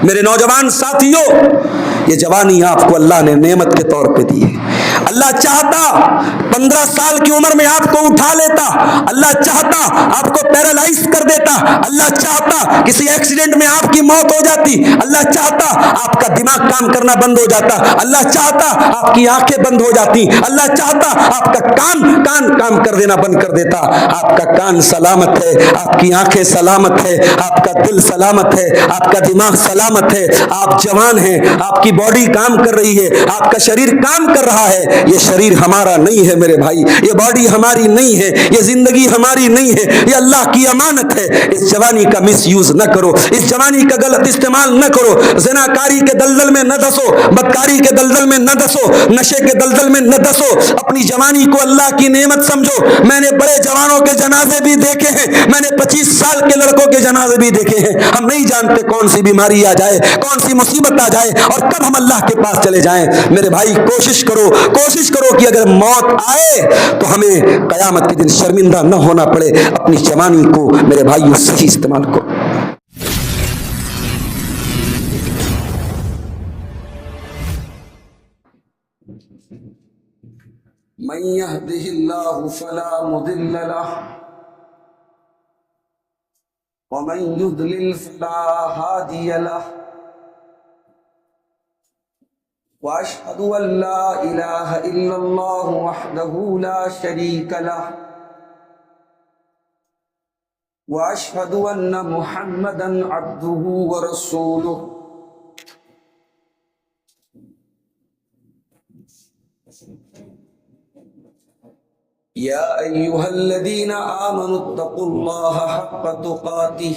میرے نوجوان ساتھیوں، یہ جوانی آپ کو اللہ نے نعمت کے طور پہ دی ہے۔ اللہ چاہتا 15 سال کی عمر میں آپ کو اٹھا لیتا، اللہ چاہتا آپ کو پیرالائز کر دیتا، اللہ چاہتا کسی ایکسیڈنٹ میں آپ کی موت ہو جاتی، اللہ چاہتا آپ کا دماغ کام کرنا بند ہو جاتا، اللہ چاہتا آپ کی آنکھیں بند ہو جاتی، اللہ چاہتا آپ کا کام کر دینا بند کر دیتا۔ آپ کا کان سلامت ہے، آپ کی آنکھیں سلامت ہے، آپ کا دل سلامت ہے، آپ کا دماغ سلامت ہے، آپ جوان ہیں، آپ کی باڈی کام کر رہی ہے، آپ کا شریر کام کر رہا ہے۔ یہ شریر ہمارا نہیں ہے میرے بھائی، یہ باڈی ہماری نہیں ہے، یہ زندگی ہماری نہیں ہے، یہ اللہ کی امانت ہے۔ اس جوانی کا مس یوز نہ کرو، اس جوانی کا غلط استعمال نہ کرو، زناکاری کے دلدل میں نہ دسو، بدکاری کے دلدل میں نہ دسو، نشے کے دلدل میں نہ دسو۔ اپنی جوانی کو اللہ کی نعمت سمجھو۔ میں نے بڑے جوانوں کے جنازے بھی دیکھے ہیں، میں نے 25 سال کے لڑکوں کے جنازے بھی دیکھے ہیں۔ ہم نہیں جانتے کون سی بیماری آ جائے، کون سی مصیبت آ جائے اور کب ہم اللہ کے پاس چلے جائیں۔ میرے بھائی کوشش کرو کہ اگر موت آئے تو ہمیں قیامت کے دن شرمندہ نہ ہونا پڑے۔ اپنی جوانی کو میرے بھائیوں صحیح استعمال کرو۔ من يهده الله فلا مضل له ومن يضلل فلا هادي له واشهد ان لا اله الا الله وحده لا شريك له واشهد ان محمدا عبده ورسوله يا ايها الذين امنوا اتقوا الله حق تقاته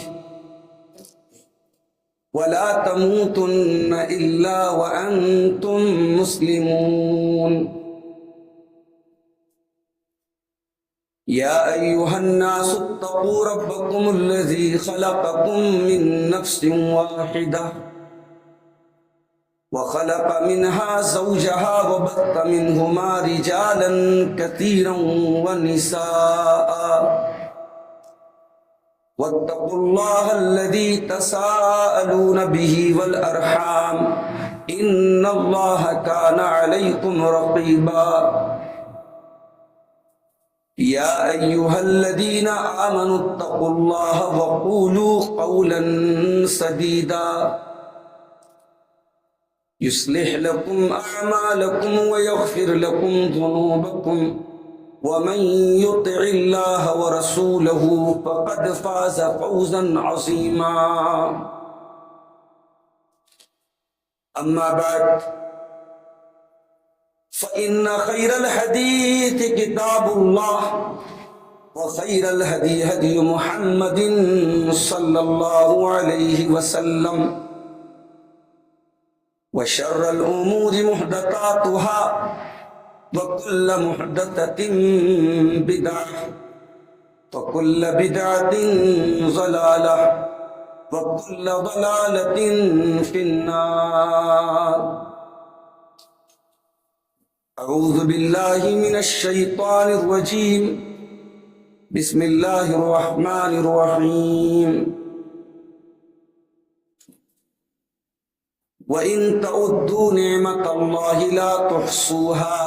ولا تموتن الا وانتم مسلمون يا ايها الناس اتقوا ربكم الذي خلقكم من نفس واحده وخلق منها زوجها وبث منهما رجالا كثيرا ونساء واتقوا الله الذي تساءلون به والأرحام إن الله كان عليكم رقيبا يا أيها الذين آمنوا اتقوا الله وقولوا قولا سديدا يصلح لكم أعمالكم ويغفر لكم ذنوبكم ومن يطع الله ورسوله فقد فاز فوزا عظيما أما بعد فإن خير الحديث كتاب الله وخير الهدي هدي محمد صلى الله عليه وسلم وشر الأمور محدثاتها وكل محدثة بدعة وكل بدعة ضلالة وكل ضلالة في النار أعوذ بالله من الشيطان الرجيم بسم الله الرحمن الرحيم وَإِن تَعُدُّوا نِعْمَةَ اللَّهِ لَا تُحْصُوهَا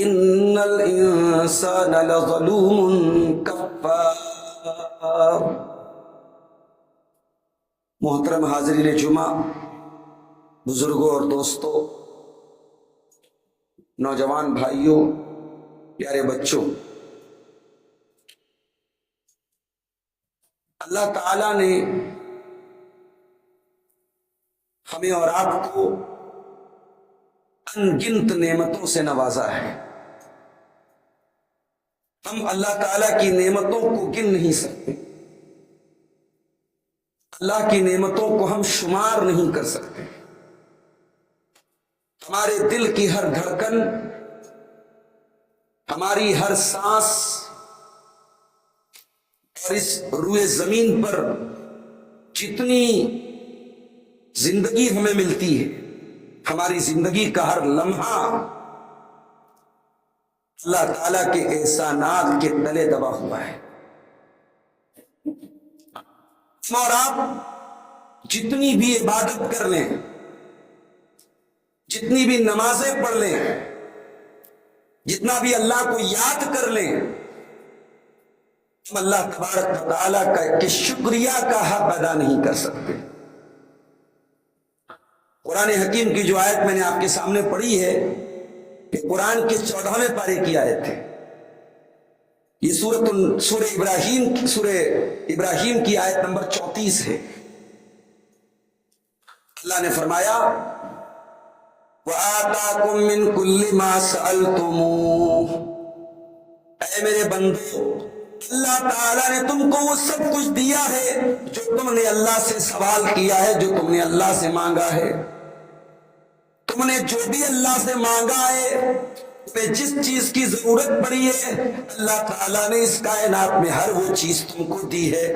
إِنَّ الْإِنسَانَ لَظَلُومٌ كَفَّارٌ۔ محترم حاضرین جمعہ، بزرگوں اور دوستوں، نوجوان بھائیوں، پیارے بچوں، اللہ تعالیٰ نے ہمیں اور آپ کو ان گنت نعمتوں سے نوازا ہے۔ ہم اللہ تعالیٰ کی نعمتوں کو گن نہیں سکتے، اللہ کی نعمتوں کو ہم شمار نہیں کر سکتے۔ ہمارے دل کی ہر دھڑکن، ہماری ہر سانس اور اس روئے زمین پر جتنی زندگی ہمیں ملتی ہے، ہماری زندگی کا ہر لمحہ اللہ تعالیٰ کے احسانات کے تلے دبا ہوا ہے۔ اور آپ جتنی بھی عبادت کر لیں، جتنی بھی نمازیں پڑھ لیں، جتنا بھی اللہ کو یاد کر لیں، ہم اللہ تبارک و تعالیٰ کے شکریہ کا حق ادا نہیں کر سکتے۔ قرآن حکیم کی جو آیت میں نے آپ کے سامنے پڑھی ہے کہ قرآن کے 14ویں پارے کی آیت ہے، یہ سورہ ابراہیم کی آیت نمبر 34 ہے۔ اللہ نے فرمایا وَآتَاكُم مِّن كُلِّ مَا سَأَلْتُمُوهُ، اے میرے بندو، اللہ تعالیٰ نے تم کو وہ سب کچھ دیا ہے جو تم نے اللہ سے سوال کیا ہے، جو تم نے اللہ سے مانگا ہے۔ تم نے جو بھی اللہ سے مانگا ہے، تمہیں جس چیز کی ضرورت پڑی ہے، اللہ تعالیٰ نے اس کائنات میں ہر وہ چیز تم کو دی ہے۔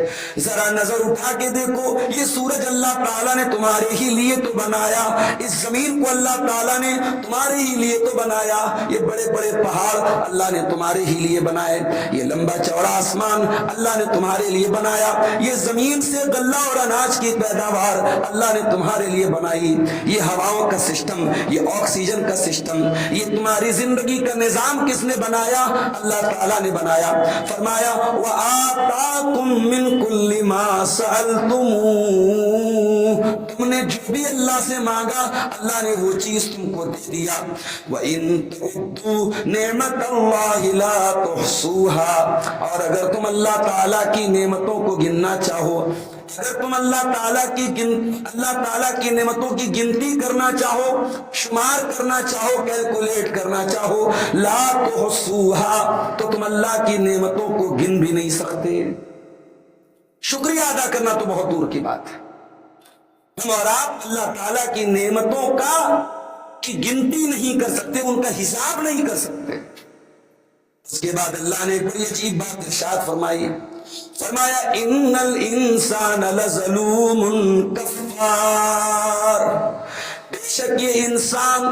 ذرا نظر اٹھا کے دیکھو، یہ سورج اللہ تعالیٰ نے تمہارے ہی لیے تو بنایا، اس زمین کو اللہ تعالیٰ نے تمہارے ہی لیے تو بنایا، یہ بڑے بڑے پہاڑ اللہ نے تمہارے ہی لیے بنائے، یہ لمبا چوڑا آسمان اللہ نے تمہارے لیے بنایا، یہ زمین سے غلہ اور اناج کی پیداوار اللہ نے تمہارے لیے بنائی، یہ ہواؤں کا سسٹم، یہ آکسیجن کا سسٹم، یہ تمہاری زندگی کا نظام کس نے بنایا؟ اللہ تعالیٰ نے بنایا۔ فرمایا وَآتَاكُم مِّن كُلِّ مَا سَأَلْتُمُوهُ، تم نے جو بھی اللہ سے مانگا اللہ نے وہ چیز تم کو دے دیا۔ وَإِن تَعُدُّوا نِعْمَتَ اللَّهِ لَا تُحْصُوهَا، اور اگر تم اللہ تعالیٰ کی نعمتوں کو گننا چاہو، اگر تم اللہ تعالیٰ کی نعمتوں کی گنتی کرنا چاہو، شمار کرنا چاہو، کیلکولیٹ کرنا چاہو، لا تحصوها، تو تم اللہ کی نعمتوں کو گن بھی نہیں سکتے۔ شکریہ ادا کرنا تو بہت دور کی بات ہے، ہم اور آپ اللہ تعالیٰ کی نعمتوں کی گنتی نہیں کر سکتے، ان کا حساب نہیں کر سکتے۔ اس کے بعد اللہ نے ایک بڑی عجیب بات ارشاد فرمائی، فرمایا ان الانسان لظلوم کفار، بے شک یہ انسان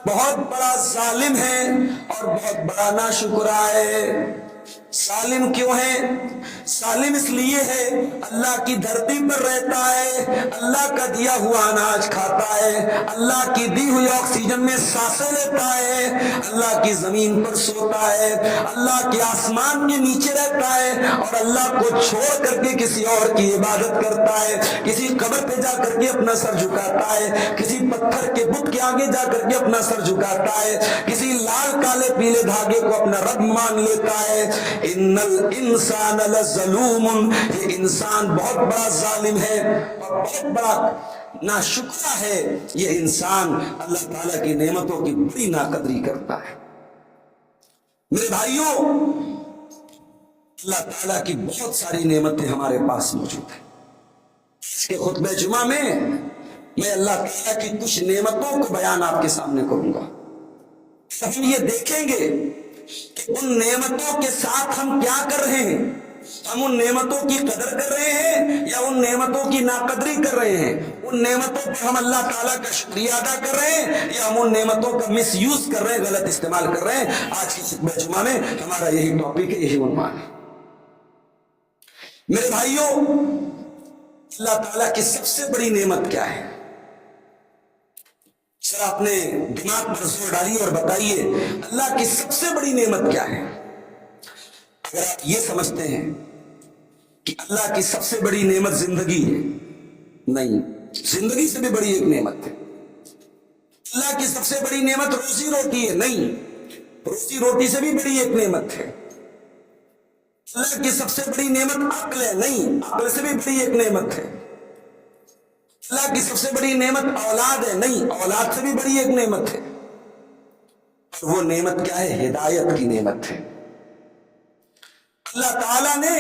بہت بڑا ظالم ہے اور بہت بڑا ناشکرا ہے۔ ظالم کیوں ہے؟ ظالم اس لیے ہے اللہ کی دھرتی پر رہتا ہے، اللہ کا دیا ہوا اناج کھاتا ہے، اللہ کی دی ہوئی آکسیجن میں سانسیں لیتا ہے، اللہ کی زمین پر سوتا ہے، اللہ کے آسمان کے نیچے رہتا ہے، اور اللہ کو چھوڑ کر کے کسی اور کی عبادت کرتا ہے، کسی قبر پہ جا کر کے اپنا سر جھکاتا ہے، کسی پتھر کے بت کے آگے جا کر کے اپنا سر جھکاتا ہے، کسی لال کالے پیلے دھاگے کو اپنا رب مان لیتا ہے۔ ان الانسان لظلوم، یہ انسان بہت بڑا ظالم ہے اور بہت بڑا ناشکرا ہے، یہ انسان اللہ تعالیٰ کی نعمتوں کی بڑی ناقدری کرتا ہے۔ میرے بھائیوں، اللہ تعالیٰ کی بہت ساری نعمتیں ہمارے پاس موجود ہیں۔ اس کے خطبہ جمعہ میں میں اللہ تعالیٰ کی کچھ نعمتوں کو بیان آپ کے سامنے کروں گا، ہم یہ دیکھیں گے کہ ان نعمتوں کے ساتھ ہم کیا کر رہے ہیں، ہم ان نعمتوں کی قدر کر رہے ہیں یا ان نعمتوں کی ناقدری کر رہے ہیں، ان نعمتوں پر ہم اللہ تعالیٰ کا شکریہ ادا کر رہے ہیں یا ہم ان نعمتوں کا مس یوز کر رہے ہیں، غلط استعمال کر رہے ہیں۔ آج کی خطبہ جمعہ میں ہمارا یہی ٹاپک ہے، یہی عنوان ہے۔ میرے بھائیوں، اللہ تعالیٰ کی سب سے بڑی نعمت کیا ہے؟ سر اپنے دماغ پر زور ڈالیے اور بتائیے اللہ کی سب سے بڑی نعمت کیا ہے؟ اگر آپ یہ سمجھتے ہیں کہ اللہ کی سب سے بڑی نعمت زندگی ہے، نہیں، زندگی سے بھی بڑی ایک نعمت ہے۔ اللہ کی سب سے بڑی نعمت روزی روٹی ہے، نہیں، روزی روٹی سے بھی بڑی ایک نعمت ہے۔ اللہ کی سب سے بڑی نعمت عقل ہے، نہیں، عقل سے بھی بڑی ایک نعمت ہے۔ اللہ کی سب سے بڑی نعمت اولاد ہے، نہیں، اولاد سے بھی بڑی ایک نعمت ہے۔ وہ نعمت کیا ہے؟ ہدایت کی نعمت ہے۔ اللہ تعالیٰ نے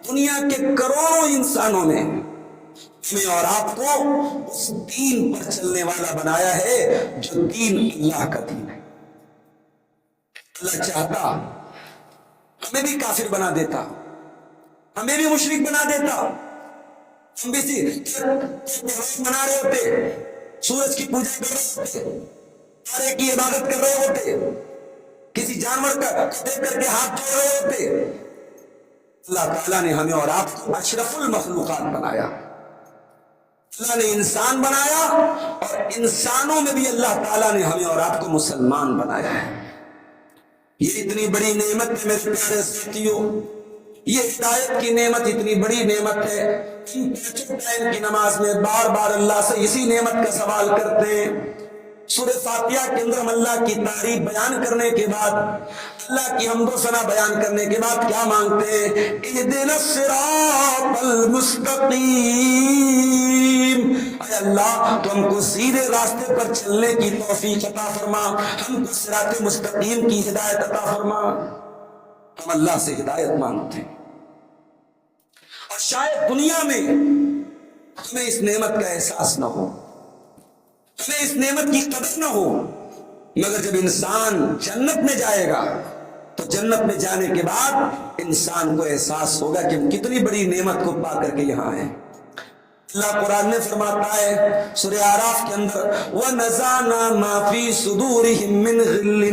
دنیا کے کروڑوں انسانوں میں ہمیں اور آپ کو اس دین پر چلنے والا بنایا ہے جو دین اللہ کا دین ہے۔ اللہ چاہتا ہمیں بھی کافر بنا دیتا، ہمیں بھی مشرک بنا دیتا، ہم بھی منا رہے ہوتے، سورج کی پوجا کر رہے ہوتے، تارے کی عبادت کر رہے ہوتے، کسی جانور کا دیکھ کر کے ہاتھ جوڑ رہے ہوتے۔ اللہ تعالیٰ نے ہمیں اور آپ کو اشرف المخلوقات بنایا، اللہ نے انسان بنایا اور انسانوں میں بھی اللہ تعالیٰ نے ہمیں اور آپ کو مسلمان بنایا ہے. یہ اتنی بڑی نعمت ہے میرے پیارے ساتھیوں. یہ ہدایت کی نعمت اتنی بڑی نعمت ہے. پانچوں ٹائم کی نماز میں بار بار اللہ سے اسی نعمت کا سوال کرتے ہیں. سورہ فاتحہ کے اندر ہم اللہ کی تعریف بیان کرنے کے بعد، اللہ کی حمد و ثنا بیان کرنے کے بعد کیا مانگتے ہیں؟ اہدنا الصراط المستقیم. اے اللہ تو ہم کو سیدھے راستے پر چلنے کی توفیق عطا فرما، ہم کو صراط مستقیم کی ہدایت عطا فرما. ہم اللہ سے ہدایت مانگتے ہیں. اور شاید دنیا میں ہمیں اس نعمت کا احساس نہ ہو، ہمیں اس نعمت کی قدر نہ ہو، مگر جب انسان جنت میں جائے گا تو جنت میں جانے کے بعد انسان کو احساس ہوگا کہ ہم کتنی بڑی نعمت کو پا کر کے یہاں ہیں. اللہ قرآن میں فرماتا ہے سورہ اعراف کے اندر، وَنَزَعْنَا مَا فِي صُدُورِهِم مِّن غِلٍّ،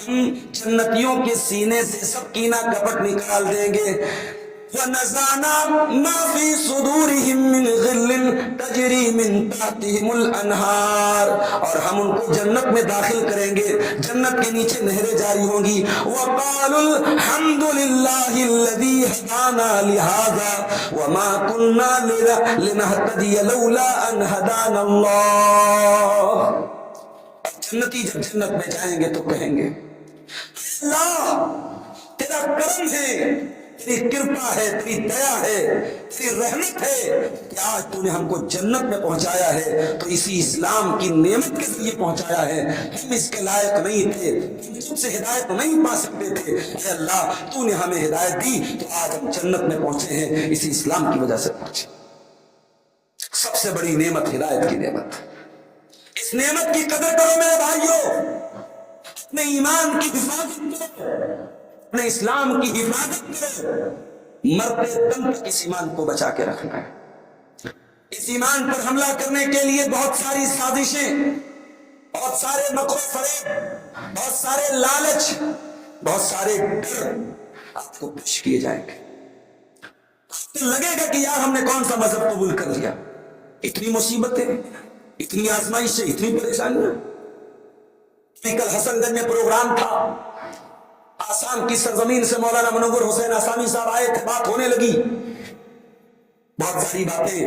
ہم جنتیوں کے سینے سے سب کینہ کپٹ نکال دیں گے. وَنَزَعْنَا مَا فِي صُدُورِهِم مِّن غِلٍّ تَجْرِي مِن تَحْتِهِمُ الْأَنْهَارُ، اور ہم ان کو جنت میں داخل کریں گے، جنت کے نیچے نہریں جاری ہوں گی. وَقَالُوا الْحَمْدُ لِلَّهِ الَّذِي هَدَانَا لِهَذَا وَمَا كُنَّا لِنَهْتَدِيَ لَوْلَا أَنْ هَدَانَا اللَّهُ. جنتی جب جنت میں جائیں گے تو کہیں گے اللہ تیرا کرم ہے، تیری کرپا ہے، تیری دیا ہے، تیری رحمت ہے کہ آج تو نے ہم کو جنت میں پہنچایا ہے. تو اسی اسلام کی نعمت کے ذریعے پہنچایا ہے. ہم اس کے لائق نہیں تھے، ہم تجھ سے ہدایت نہیں پا سکتے تھے. اے اللہ تو نے ہمیں ہدایت دی تو آج ہم جنت میں پہنچے ہیں، اسی اسلام کی وجہ سے پہنچے. سب سے بڑی نعمت ہدایت کی نعمت. اس نعمت کی قدر کرو میرے بھائیوں. اپنے ایمان کی حفاظت کرو، اپنے اسلام کی حفاظت کرو. مرتے دم تک اس ایمان کو بچا کے رکھنا ہے. اس ایمان پر حملہ کرنے کے لیے بہت ساری سازشیں، بہت سارے مکر و فریب، بہت سارے لالچ، بہت سارے ڈر آپ کو پیش کیے جائیں گے. تو لگے گا کہ یار ہم نے کون سا مذہب قبول کر لیا. اتنی مصیبتیں، اتنی آزمائشیں، اتنی پریشانیاں. کل حسن گنج میں پروگرام تھا، آسام کی سرزمین سے مولانا منور حسین آسامی صاحب آئے تھے، بات ہونے لگی. بہت ساری باتیں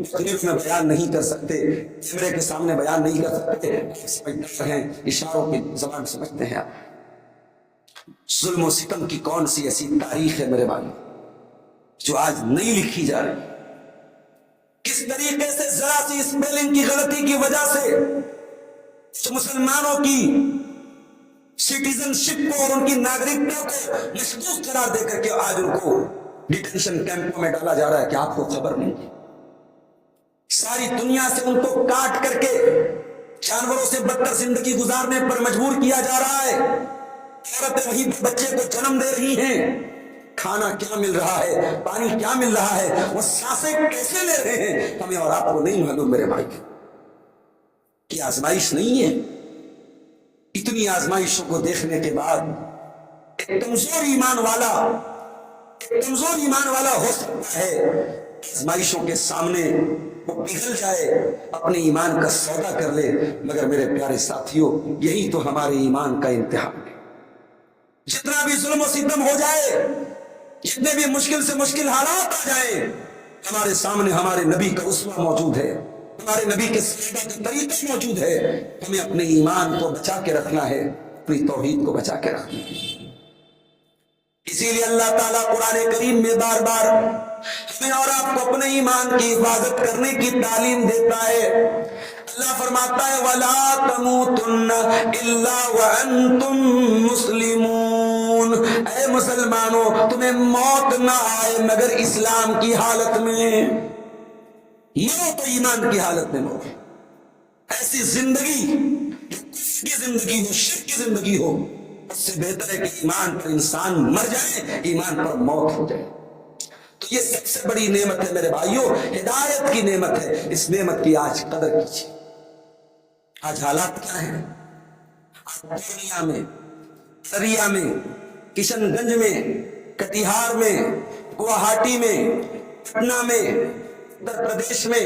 تقریر میں بیان نہیں کر سکتے، کیمرے کے سامنے بیان نہیں کر سکتے، سمجھتے ہیں، اشاروں کی زبان سمجھتے ہیں. ظلم و ستم کی کون سی ایسی تاریخ ہے میرے بھائی جو آج نہیں لکھی جا رہی؟ کس طریقے سے ذرا سی اسپیلنگ کی غلطی کی وجہ سے مسلمانوں کی سٹیزن شپ کو اور ان کی ناگرکتا کو مشکوک قرار دے کر کے آج ان کو ڈیٹینشن کیمپوں میں ڈالا جا رہا ہے کہ آپ کو خبر نہیں. ساری دنیا سے ان کو کاٹ کر کے جانوروں سے بدتر زندگی گزارنے پر مجبور کیا جا رہا ہے. عورتیں وہیں بچے کو جنم دے رہی ہیں. کھانا کیا مل رہا ہے، پانی کیا مل رہا ہے، وہ سانسیں کیسے لے رہے ہیں، ہمیں اور آپ کو نہیں معلوم میرے بھائی. کی آزمائش نہیں ہے؟ اتنی آزمائشوں کو دیکھنے کے بعد ایک کمزور ایمان والا ہو سکتا ہے آزمائشوں کے سامنے وہ پگھل جائے، اپنے ایمان کا سودا کر لے. مگر میرے پیارے ساتھیوں، یہی تو ہمارے ایمان کا امتحان ہے. جتنا بھی ظلم و ستم ہو جائے، جتنے بھی مشکل سے مشکل حالات آ جائیں، ہمارے سامنے ہمارے نبی کا اسوہ موجود ہے، ہمارے نبی کے صحابہ کا طریقہ موجود ہے. ہمیں اپنے ایمان کو بچا کے رکھنا ہے، اپنی توحید کو بچا کے رکھنا ہے. اسی لیے اللہ تعالیٰ قرآن کریم میں بار بار ہمیں اور آپ کو اپنے ایمان کی حفاظت کرنے کی تعلیم دیتا ہے. اللہ فرماتا ہے وَلَا تَمُوتُنَّ إِلَّا وَأَنْتُمْ مُسْلِمُونَ. اے مسلمانوں، تمہیں موت نہ آئے مگر اسلام کی حالت میں. مرو تو ایمان کی حالت میں مرو. ایسی زندگی جو کفر کی زندگی ہو، شرک کی زندگی ہو، اس سے بہتر ہے کہ ایمان پر انسان مر جائے، ایمان پر موت ہو جائے. تو یہ سب سے بڑی نعمت ہے میرے بھائیوں، ہدایت کی نعمت ہے. اس نعمت کی آج قدر کیجیے. آج حالات کیا ہیں؟ پورنیہ میں، سریا میں، کشن گنج میں، کٹیہار میں، گوہاٹی میں، پٹنہ میں، اتر پردیش میں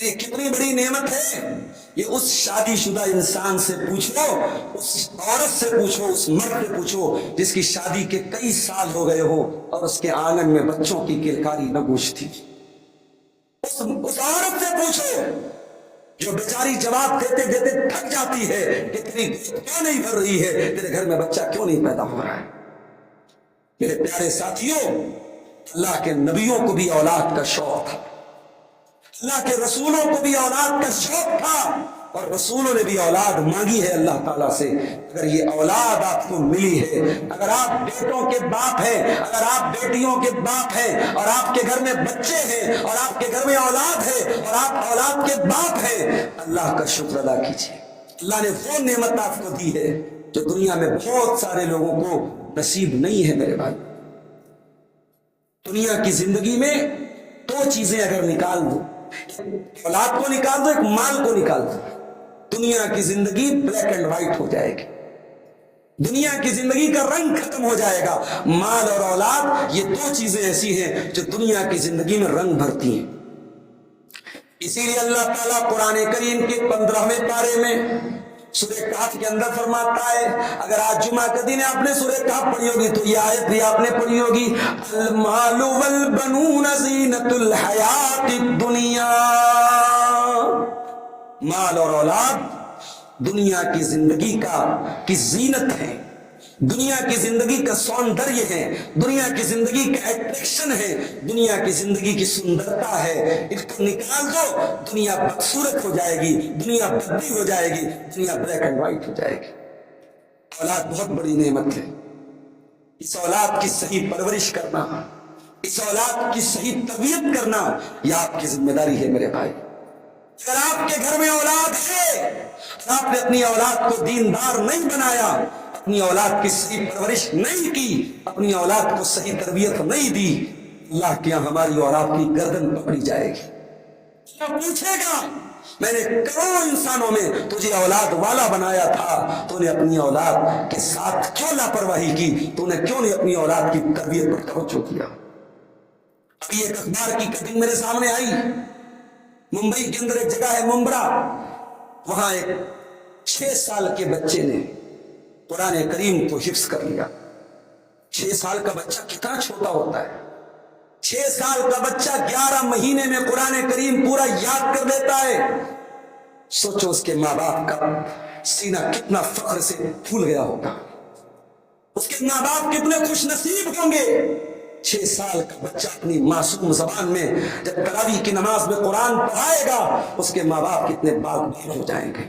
یہ کتنی بڑی نعمت ہے. یہ اس شادی شدہ انسان سے پوچھو, اس عورت سے پوچھو, اس مرد سے پوچھو جس کی شادی کے کئی سال ہو گئے ہو اور اس کے آنگن میں بچوں کی کلکاری نہ گونجتی. اس عورت سے پوچھو جو بیچاری جواب دیتے دیتے تھک جاتی ہے کہ تیری کیوں نہیں بھر رہی ہے, تیرے گھر میں بچہ کیوں نہیں پیدا ہو رہا ہے. میرے پیارے ساتھیوں, اللہ کے نبیوں کو بھی اولاد کا شوق تھا, اللہ کے رسولوں کو بھی اولاد کا شوق تھا, اور رسولوں نے بھی اولاد مانگی ہے اللہ تعالیٰ سے. اگر یہ اولاد آپ کو ملی ہے, اگر آپ بیٹوں کے باپ ہیں, اگر آپ بیٹیوں کے باپ ہیں, اور آپ کے گھر میں بچے ہیں, اور آپ کے گھر میں اولاد ہے, اور آپ اولاد کے باپ ہیں, اللہ کا شکر ادا کیجیے. اللہ نے وہ نعمت آپ کو دی ہے جو دنیا میں بہت سارے لوگوں کو نصیب نہیں ہے. میرے بھائی, دنیا کی زندگی میں دو چیزیں اگر نکال دو, اولاد کو نکال دو, ایک مال کو نکال دو, دنیا کی زندگی بلیک اینڈ وائٹ ہو جائے گی. دنیا کی زندگی کا رنگ ختم ہو جائے گا. مال اور اولاد یہ دو چیزیں ایسی ہیں جو دنیا کی زندگی میں رنگ بھرتی ہیں. اسی لیے اللہ تعالیٰ قرآن کریم کے 15ویں پارے میں سورہ کہف کے اندر فرماتا ہے, اگر آج جمعہ کا دن آپ نے سورہ کہف پڑھی ہوگی تو یہ آیت بھی آپ نے پڑھی ہوگی, المال والبنون زینت الحیات الدنیا. مال اور اولاد دنیا کی زندگی کی زینت ہے, دنیا کی زندگی کا سوندریہ ہے, دنیا کی زندگی کا اٹریکشن ہے, دنیا کی زندگی کی سندرتا ہے. اس کو نکال دو, دنیا بدصورت ہو جائے گی, دنیا بدی ہو جائے گی, دنیا بلیک اینڈ وائٹ ہو جائے گی. اولاد بہت بڑی نعمت ہے. اس اولاد کی صحیح پرورش کرنا, اس اولاد کی صحیح تربیت کرنا, یہ آپ کی ذمہ داری ہے میرے بھائی. اگر آپ کے گھر میں اولاد ہے, آپ نے اپنی اولاد کو دیندار نہیں بنایا, اپنی اولاد کی صحیح پرورش نہیں کی, اپنی اولاد کو صحیح تربیت نہیں دی, اللہ کے یہاں ہماری اور آپ کی گردن پکڑی جائے گی. اللہ پوچھے گا, میں نے کروڑوں انسانوں میں تجھے اولاد والا بنایا تھا, تو نے اپنی اولاد کے ساتھ کیوں لاپرواہی کی, تو نے کیوں نہیں اپنی اولاد کی تربیت پر توجہ کیا. ابھی ایک اخبار کی کٹنگ میرے سامنے آئی, ممبئی کے اندر ایک جگہ ہے ممبرا, وہاں ایک 6 سال کے بچے نے قرآن کریم کو حفظ کر لیا. 6 سال کا بچہ کتنا چھوٹا ہوتا ہے, 6 سال کا بچہ 11 مہینے میں قرآن کریم پورا یاد کر لیتا ہے. سوچو اس کے ماں باپ کا سینہ کتنا فخر سے پھول گیا ہوگا, اس کے ماں باپ کتنے خوش نصیب ہوں گے. 6 سال کا بچہ اپنی معصوم زبان میں جب تراویح کی نماز میں قرآن پڑھائے گا, اس کے ماں باپ کتنے باغ ہو جائیں گے.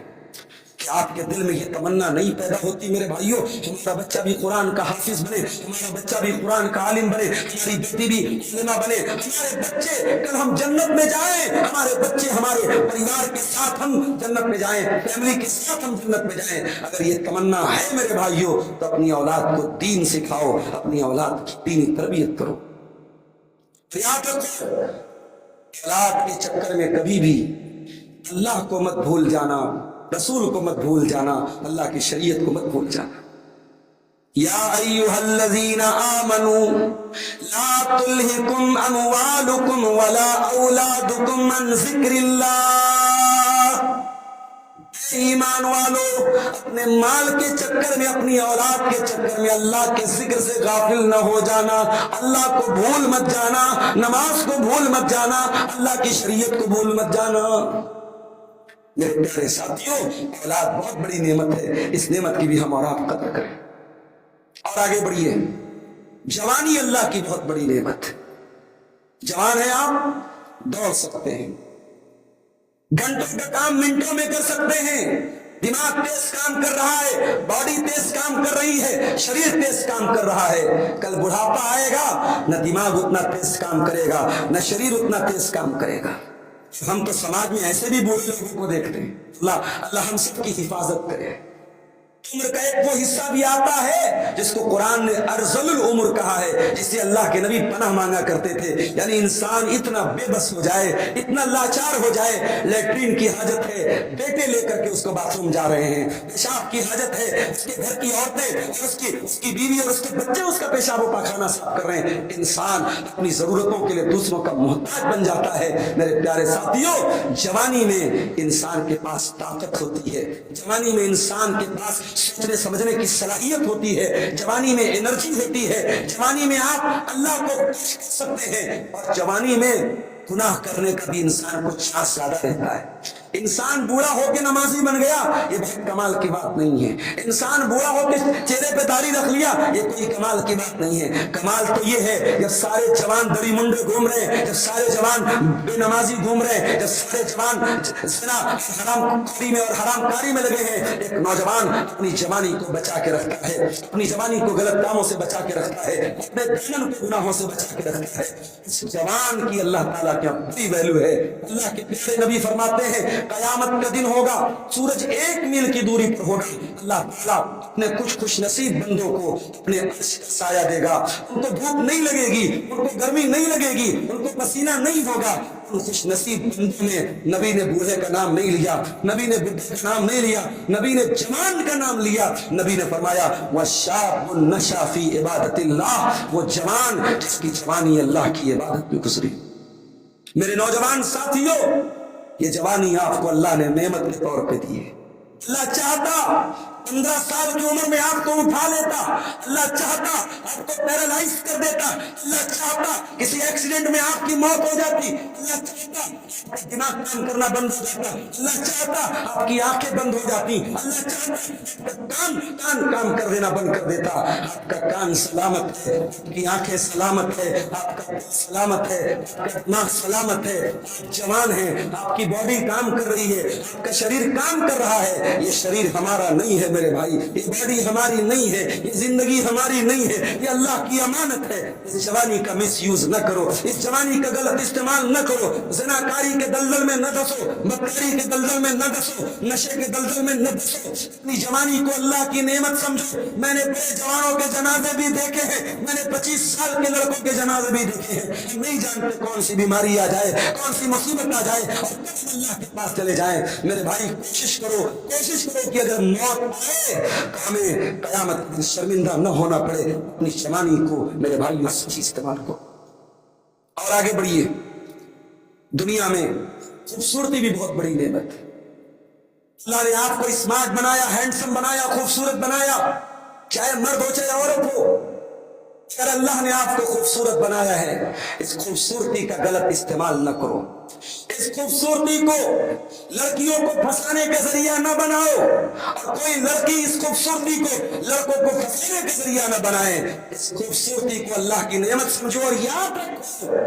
کہ آپ کے دل میں یہ تمنا نہیں پیدا ہوتی میرے بھائیوں, ہمارا بچہ بھی قرآن کا حافظ بنے, ہمارا بچہ بھی قرآن کا عالم بنے, ہماری بیٹی بھی عالمہ بنے, ہمارے بچے کل ہم جنت میں جائیں, ہمارے بچے ہمارے پریوار کے ساتھ ہم جنت میں جائیں, فیملی کے ساتھ ہم جنت میں جائیں. اگر یہ تمنا ہے میرے بھائیوں تو اپنی اولاد کو دین سکھاؤ, اپنی اولاد کی دینی تربیت کرو. یاد رکھو, اولاد کے چکر میں کبھی بھی اللہ کو مت بھول جانا, رسول کو مت بھول جانا, اللہ کی شریعت کو مت بھول جانا. یا ایھا الذین آمنوا لا تلہکم اموالکم ولا اولادکم عن ذکر اللہ. ایمان والو, اپنے مال کے چکر میں, اپنی اولاد کے چکر میں اللہ کے ذکر سے غافل نہ ہو جانا, اللہ کو بھول مت جانا, نماز کو بھول مت جانا, اللہ کی شریعت کو بھول مت جانا. میرے پیارے ساتھیوں, اولاد بہت بڑی نعمت ہے, اس نعمت کی بھی ہم اور آپ قدر کریں. اور آگے بڑھیے, جوانی اللہ کی بہت بڑی نعمت ہے. جوان ہیں آپ, دوڑ سکتے ہیں, گھنٹوں کا کام منٹوں میں کر سکتے ہیں, دماغ تیز کام کر رہا ہے, باڈی تیز کام کر رہی ہے, شریر تیز کام کر رہا ہے. کل بڑھاپا آئے گا, نہ دماغ اتنا تیز کام کرے گا, نہ شریر اتنا تیز کام کرے گا. ہم تو سماج میں ایسے بھی بوڑھے لوگوں کو دیکھتے ہیں. اللہ ہم سب کی حفاظت کرے. عمر کا ایک وہ حصہ بھی آتا ہے جس کو قرآن نے ارذل العمر کہا ہے، جس سے اللہ کے نبی پناہ مانگا کرتے تھے. یعنی انسان اتنا بے بس ہو جائے، اتنا لاچار ہو جائے، لیٹرین کی حاجت ہے، بیٹے لے کر کے اس کو باتھ روم جا رہے ہیں، پیشاب کی حاجت ہے، اس کے گھر کی عورتیں اور اس کی بیوی اور اس کے بچے اس کا پیشاب و پاخانہ صاف کر رہے ہیں. انسان اپنی ضرورتوں کے لیے دوسروں کا محتاج بن جاتا ہے. میرے پیارے ساتھیوں، جوانی میں انسان کے پاس طاقت ہوتی ہے، جوانی میں انسان کے پاس سوچنے سمجھنے کی صلاحیت ہوتی ہے، جوانی میں انرجی ہوتی ہے، جوانی میں آپ اللہ کو خوش کر سکتے ہیں، اور جوانی میں گناہ کرنے کا بھی انسان کو چانس زیادہ رہتا ہے. انسان بوڑھا ہو کے نمازی بن گیا، یہ بہت کمال کی بات نہیں ہے. انسان بوڑھا ہو کے چہرے پہ داڑھی رکھ لیا، یہ کوئی کمال کی بات نہیں ہے. کمال تو یہ ہے جب سارے جوان دڑی منڈے گھوم رہے ہیں، جب سارے جوان بے نمازی گھوم رہے ہیں، جب سارے جوان زنا حرام خوری میں اور حرام کاری میں لگے ہیں، ایک نوجوان اپنی جوانی کو بچا کے رکھتا ہے، اپنی جوانی کو غلط کاموں سے بچا کے رکھتا ہے، اپنے دامن کو گناہوں سے بچا کے رکھتا ہے. اس جوان کی اللہ تعالیٰ کیا بڑی ویلو ہے. اللہ کے پیارے نبی فرماتے ہیں قیامت کا دن ہوگا، سورج 1 میل کی دوری پر ہوگا، اللہ تعالیٰ اپنے کچھ خوش نصیب بندوں کو اپنے عرش کا سایہ دے گا. ان کو دھوپ نہیں لگے گی، ان کو گرمی نہیں لگے گی، ان کو پسینہ نہیں ہوگا. ان خوش نصیب بندوں میں نبی نے بوڑھے کا نام نہیں لیا، نبی نے بڈھے کا نام نہیں لیا، نبی نے جوان کا نام لیا. نبی نے فرمایا وَشَابٌ نَشَأَ فِي عِبَادَةِ اللَّهِ، وہ جوان جس کی جوانی اللہ کی عبادت میں گزری. میرے نوجوان ساتھیوں، یہ جوانی آپ کو اللہ نے نعمت کے طور پہ دی ہے. اللہ چاہتا 15 سال کی عمر میں آپ کو اٹھا لیتا، اللہ چاہتا آپ کو پیرالائز کر دیتا، اللہ چاہتا کسی ایکسیڈنٹ میں آپ کی موت ہو جاتی، اللہ چاہتا آپ کا دماغ کام کرنا بند ہو جاتا، اللہ چاہتا آپ کی آنکھیں بند ہو جاتی، اللہ چاہتا کان کر دینا بند کر دیتا. آپ کا کان سلامت ہے، آپ کی آنکھیں سلامت ہے، آپ کا دل سلامت ہے، آپ کا دماغ سلامت ہے، آپ جوان ہیں، آپ کی باڈی کام کر رہی ہے، آپ کا شریر کام کر رہا ہے. یہ شریر ہمارا نہیں ہے میرے بھائی، یہ باڈی ہماری نہیں ہے، یہ زندگی ہماری نہیں ہے، یہ اللہ کی امانت ہے. اس جوانی کا مس یوز نہ کرو، اس جوانی کا غلط استعمال نہ کرو، زناکاری کے دلدل میں نہ دسو، بدکاری کے دلدل میں نہ دسو، نشے کے دلدل میں نہ دسو. اپنی جوانی کو اللہ کی نعمت سمجھو. میں نے بڑے جوانوں کے جنازے بھی دیکھے ہیں، میں نے 25 سال کے لڑکوں کے جنازے بھی دیکھے ہیں. ہم نہیں جانتے کون سی بیماری آ جائے، کون سی مصیبت آ جائے اور کب اللہ کے پاس چلے جائیں. میرے بھائی کوشش کرو کہ اگر موت آئے تو ہمیں قیامت میں شرمندہ نہ ہونا پڑے. اپنی جوانی کو میرے بھائی صحیح استعمال کو. اور آگے بڑھیے. دنیا میں خوبصورتی بھی بہت بڑی نعمت ہے. اللہ نے آپ کو اسمارٹ بنایا، ہینڈسم بنایا، خوبصورت بنایا، چاہے مرد ہو چاہے عورت ہو. اگر اللہ نے آپ کو خوبصورت بنایا ہے، اس خوبصورتی کا غلط استعمال نہ کرو. اس خوبصورتی کو لڑکیوں کو پھنسانے کا ذریعہ نہ بناؤ، اور کوئی لڑکی اس خوبصورتی کو لڑکوں کو پھنسانے کا ذریعہ نہ بنائے. اس خوبصورتی کو اللہ کی نعمت سمجھو اور یاد رکھو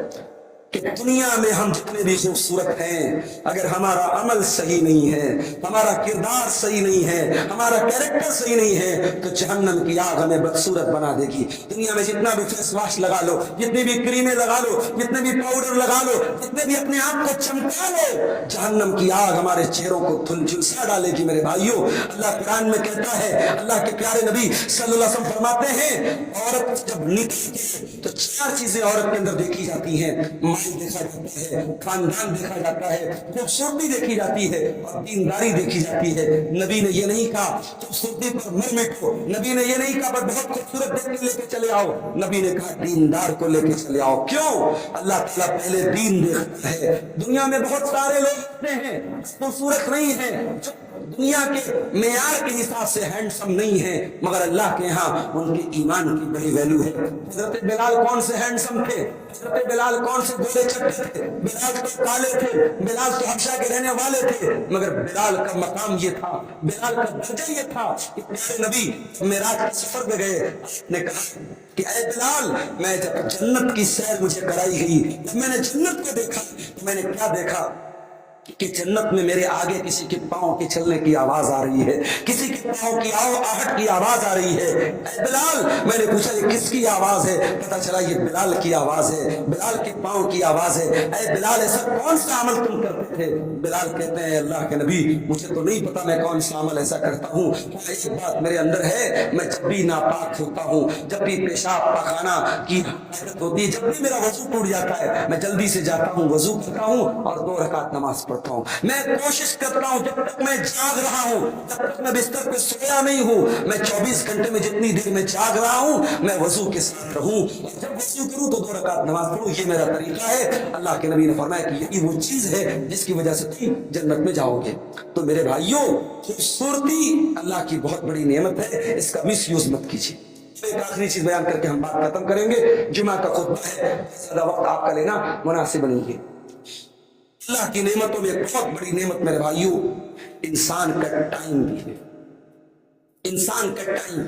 کہ دنیا میں ہم جتنے بھی خوبصورت ہیں، اگر ہمارا عمل صحیح نہیں ہے، ہمارا کردار صحیح نہیں ہے، ہمارا کیریکٹر صحیح نہیں ہے، تو جہنم کی آگ ہمیں بدصورت بنا دے گی. دنیا میں جتنا بھی فیس واش لگا لو، جتنی بھی کریمیں لگا لو، جتنے بھی پاؤڈر لگا لو، جتنے بھی اپنے آپ کو چمکا لو، جہنم کی آگ ہمارے چہروں کو جھلسا ڈالے گی. میرے بھائیوں، اللہ قرآن میں کہتا ہے، اللہ کے پیارے نبی صلی اللہ علیہ وسلم فرماتے ہیں عورت جب نکلتی ہے تو 4 چیزیں عورت کے اندر دیکھی جاتی ہیں. دیکھا جاتا ہے، خاندان دیکھا جاتا ہے، خوبصورتی دیکھی جاتی ہے، اور دینداری دیکھی جاتی ہے. نبی نے یہ نہیں کہا خوبصورتی پر مر مٹو، نبی نے یہ نہیں کہا پر بہت خوبصورت دیکھ کے لے کے چلے آؤ. نبی نے کہا دیندار کو لے کے چلے آؤ. کیوں؟ اللہ تعالیٰ پہلے دین دیکھتا ہے. دنیا میں بہت سارے لوگ ہوتے ہیں خوبصورت نہیں ہیں، دنیا کے معیار کے حساب سے ہینڈسم نہیں ہے، مگر اللہ کے ہاں ان کے ایمان کی بڑی ویلیو ہے. حضرت بلال کون سے ہینڈسم تھے؟ حضرت بلال کون سے گولے چٹے تھے؟ بلال تو کالے تھے، بلال تو حبشہ کے رہنے والے تھے، مگر بلال کا مقام یہ تھا، بلال کا درجہ یہ تھا کہ پیارے نبی معراج کے سفر میں گئے، نے کہا کہ اے بلال، میں جب جنت کی سیر مجھے کرائی گئی، جب میں نے جنت کو دیکھا تو میں نے کیا دیکھا؟ کہ جنت میں میرے آگے کسی کے پاؤں کے چلنے کی آواز آ رہی ہے, کسی کے پاؤں کی آہٹ کی آواز آ رہی ہے. اے بلال, میں نے پوچھا یہ کس کی آواز ہے؟ پتا چلا یہ بلال کی آواز ہے, بلال کے پاؤں کی آواز ہے. اے بلال, ایسا کون سا عمل تم کرتے تھے؟ بلال کہتے ہیں اللہ کے نبی مجھے تو نہیں پتا میں کون سا عمل ایسا کرتا ہوں, ایک بات میرے اندر ہے, میں جب بھی ناپاک ہوتا ہوں, جب بھی پیشاب پخانہ کی حرکت ہوتی ہے, جب بھی میرا وضو ٹوٹ جاتا ہے, میں جلدی سے جاتا ہوں, وضو کرتا ہوں اور 2 رکعت نماز پڑھتا ہوں. میں کوشش کرتا ہوں جب تک میں جاگ رہا ہوں, جب تک میں بستر پہ سویا نہیں ہوں, میں 24 گھنٹے میں جتنی دیر میں جاگ رہا ہوں میں وضو کے ساتھ رہوں, اور جب وضو کروں تو 2 رکعت نماز پڑھوں. یہ میرا طریقہ ہے. اللہ کے نبی نے فرمایا کہ یہی وہ چیز ہے جس کی وجہ سے تم جنت میں جاؤ گے. تو میرے بھائیوں, خوبصورتی اللہ کی بہت بڑی نعمت ہے, اس کا مس یوز مت کیجیے. ایک آخری چیز بیان کر کے ہم بات ختم کریں گے. جمعہ کا خطبہ ہے, زیادہ وقت آپ کا لینا مناسب نہیں ہے. اللہ کی نعمتوں میں ایک بہت بڑی نعمت میرے بھائیوں انسان کا ٹائم بھی ہے. انسان کا ٹائم.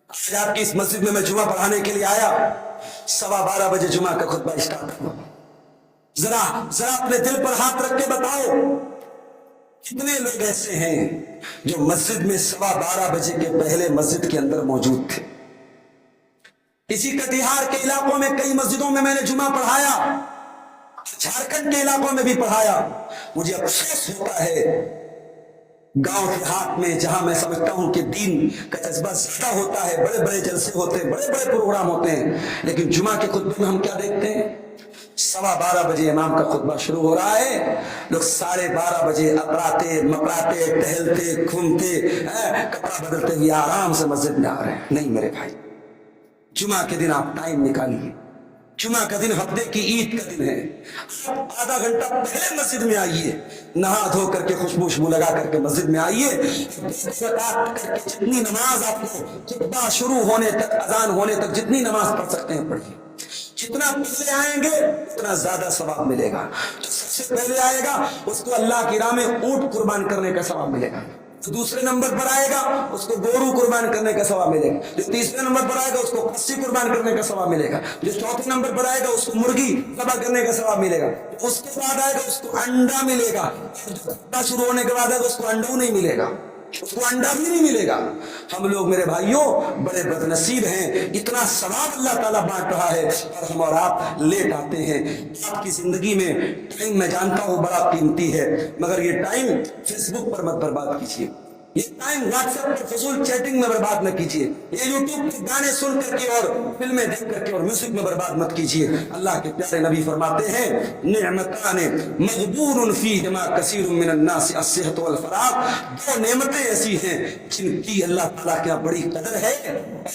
آج آپ کی اس مسجد میں جمعہ پڑھانے کے لیے آیا, 12:15 بجے جمعہ کا خطبہ اسٹارٹ ہوا. ذرا اپنے دل پر ہاتھ رکھ کے بتاؤ کتنے لوگ ایسے ہیں جو مسجد میں 12:15 بجے کے پہلے مسجد کے اندر موجود تھے. اسی کٹیہار کے علاقوں میں کئی مسجدوں میں نے جمعہ پڑھایا, جھارکھنڈ کے علاقوں میں بھی پڑھایا. مجھے افسوس ہوتا ہے گاؤں دیہات میں جہاں میں سمجھتا ہوں کہ دین کا جذبہ زیادہ ہوتا ہے, بڑے بڑے جلسے ہوتے ہیں, بڑے بڑے پروگرام ہوتے ہیں, لیکن جمعہ کے خطبے میں ہم کیا دیکھتے ہیں؟ 12:15 بجے امام کا خطبہ شروع ہو رہا ہے, لوگ 12:30 بجے اپراتے مپراتے ٹہلتے گھومتے کپڑا بدلتے ہوئے آرام سے مسجد میں آ رہے ہیں. نہیں میرے بھائی, جمعہ کے دن آپ ٹائم نکالیے. جمعہ کا دن ہفتے کی عید کا دن ہے. آپ آدھا گھنٹہ پہلے مسجد میں آئیے, نہا دھو کر کے خوشبو لگا کر کے مسجد میں آئیے. جتنی نماز آپ کو خطبہ شروع ہونے تک, اذان ہونے تک جتنی نماز پڑھ سکتے ہیں پڑھیے. جتنا پہلے آئیں گے اتنا زیادہ ثواب ملے گا. جو سب سے پہلے آئے گا اس کو اللہ کی راہ میں اونٹ قربان کرنے کا ثواب ملے گا. جو دوسرے نمبر پر آئے گا اس کو گورو قربان کرنے کا ثواب ملے گا. جو تیسرے نمبر پر آئے گا اس کو کھسی قربان کرنے کا ثواب ملے گا. جو چوتھے نمبر پر آئے گا اس کو مرغی ذبح کرنے کا ثواب ملے گا. اس کے بعد آئے گا اس کو انڈا ملے گا. شروع ہونے کے بعد آئے گا اس کو انڈا نہیں ملے گا, اس کو انڈا بھی نہیں ملے گا. ہم لوگ میرے بھائیوں بڑے بدنصیب ہیں, اتنا ثواب اللہ تعالیٰ بانٹ رہا ہے اور ہم اور آپ لیٹ آتے ہیں. آپ کی زندگی میں ٹائم میں جانتا ہوں بڑا قیمتی ہے, مگر یہ ٹائم فیس بک پر مت برباد کیجیے. یہ ٹائم واٹس ایپ پر فضول چیٹنگ میں برباد نہ کیجیے. یہ یوٹیوب کے گانے سن کر کے اور فلمیں دیکھ کر کے اور میوزک میں برباد مت کیجیے. اللہ کے پیارے نبی فرماتے ہیں نعمتان مغبون فیہما کثیر من الناس الصحت والفراغ. 2 نعمتیں ایسی ہیں جن کی اللہ تعالیٰ کے بڑی قدر ہے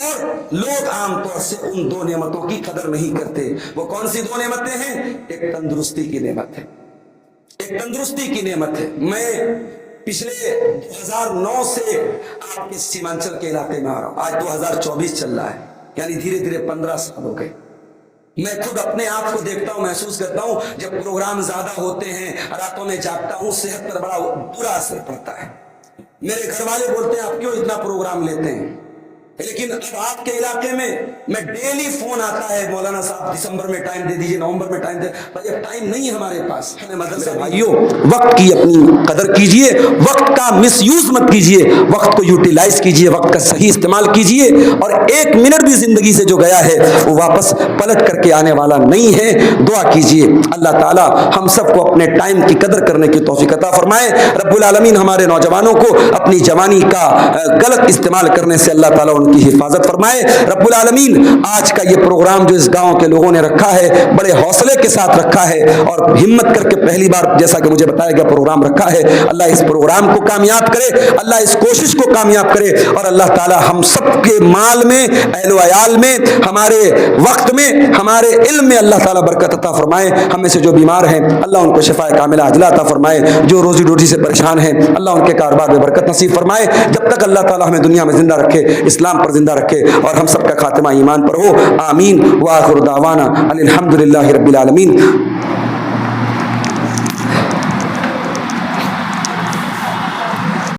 اور لوگ عام طور سے ان 2 نعمتوں کی قدر نہیں کرتے. وہ کون سی 2 نعمتیں ہیں؟ ایک تندرستی کی نعمت ہے, ایک تندرستی کی نعمت ہے. میں پچھلے 2009 سے آپ کے سیمانچل کے علاقے میں آ رہا ہوں. آج 2024 چل رہا ہے, یعنی دھیرے دھیرے 15 سال ہو گئے. میں خود اپنے آپ کو دیکھتا ہوں, محسوس کرتا ہوں جب پروگرام زیادہ ہوتے ہیں, راتوں میں جاگتا ہوں, صحت پر بڑا برا اثر پڑتا ہے. میرے گھر والے بولتے ہیں آپ کیوں اتنا پروگرام لیتے ہیں, لیکن اب آپ کے علاقے میں ڈیلی فون آتا ہے مولانا صاحب دسمبر میں ٹائم دے دیجئے, نومبر میں ٹائم دے. بھائی اب ٹائم نہیں ہے ہمارے پاس. ہمیں مدرسہ بھائیوں وقت کی اپنی قدر کیجئے, وقت کا مس یوز مت کیجئے, وقت کو یوٹیلائز کیجئے, وقت کا صحیح استعمال کیجئے. اور 1 منٹ بھی زندگی سے جو گیا ہے وہ واپس پلٹ کر کے آنے والا نہیں ہے. دعا کیجئے اللہ تعالی ہم سب کو اپنے ٹائم کی قدر کرنے کی توفیق عطا فرمائے. رب العالمین ہمارے نوجوانوں کو اپنی جوانی کا غلط استعمال کرنے سے اللہ تعالیٰ ان کی حفاظت فرمائے. رب العالمین آج کا یہ پروگرام جو اس گاؤں کے لوگوں نے رکھا ہے بڑے حوصلے کے ساتھ رکھا ہے اور ہمت کر کے پہلی بار جیسا کہ مجھے بتایا گیا پروگرام رکھا ہے. اللہ اس پروگرام کو کامیاب کرے, اللہ اس کوشش کو کامیاب کرے اور اللہ تعالی ہم سب کے مال میں, اہل و عیال میں, ہمارے وقت میں, ہمارے علم میں اللہ تعالی برکت عطا فرمائے. ہم میں سے جو بیمار ہیں اللہ ان کو شفاء کاملہ عاجلہ عطا فرمائے, جو روزی روٹی سے پریشان ہیں اللہ ان کے کاروبار میں برکت نصیب فرمائے. جب تک اللہ تعالی ہمیں دنیا میں زندہ رکھے, اسلام پر زندہ رکھے اور ہم سب کا خاتمہ ایمان پر ہو. آمین. وآخر دعوانا الحمدللہ رب العالمین.